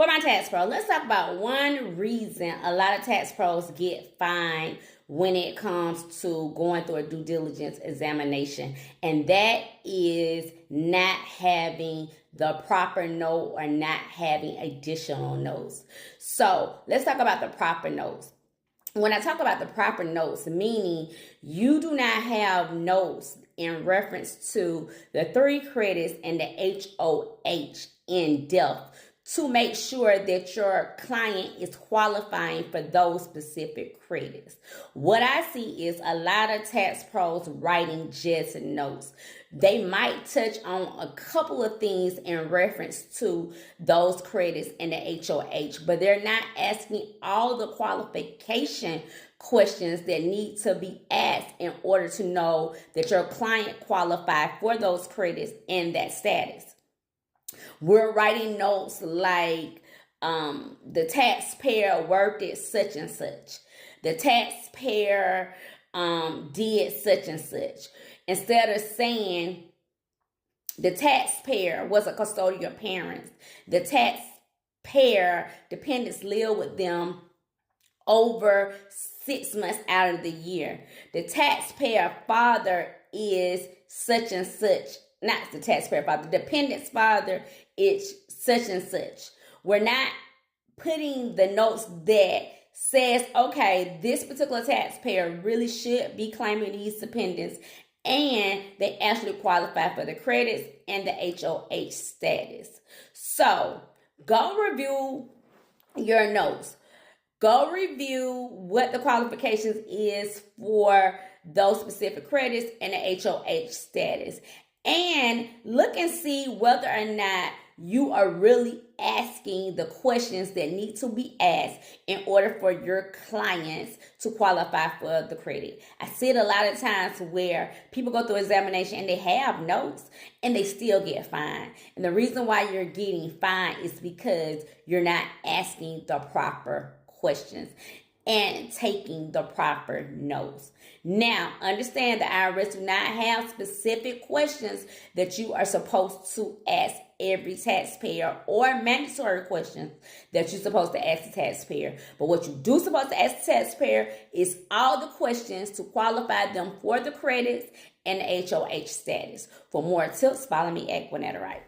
For my tax pro, let's talk about one reason a lot of tax pros get fined when it comes to going through a due diligence examination, and that is not having the proper note or not having additional notes. So let's talk about the proper notes. When I talk about the proper notes, meaning you do not have notes in reference to the 3 credits and the HOH in depth to make sure that your client is qualifying for those specific credits. What I see is a lot of tax pros writing just notes. They might touch on a couple of things in reference to those credits and the HOH, but they're not asking all the qualification questions that need to be asked in order to know that your client qualified for those credits and that status. We're writing notes like the taxpayer worked at such and such. The taxpayer did such and such. Instead of saying the taxpayer was a custodial parent, the taxpayer dependents live with them over 6 months out of the year. The taxpayer father is such and such. Not the taxpayer father. The dependent's father is such and such. We're not putting the notes that says, okay, this particular taxpayer really should be claiming these dependents and they actually qualify for the credits and the HOH status. So go review your notes. Go review what the qualifications is for those specific credits and the HOH status. And look and see whether or not you are really asking the questions that need to be asked in order for your clients to qualify for the credit. I see it a lot of times where people go through examination and they have notes and they still get fined. And the reason why you're getting fined is because you're not asking the proper questions and taking the proper notes. Now, understand the IRS do not have specific questions that you are supposed to ask every taxpayer or mandatory questions that you're supposed to ask the taxpayer. But what you do supposed to ask the taxpayer is all the questions to qualify them for the credits and the HOH status. For more tips, follow me at Gwinnetta Wright.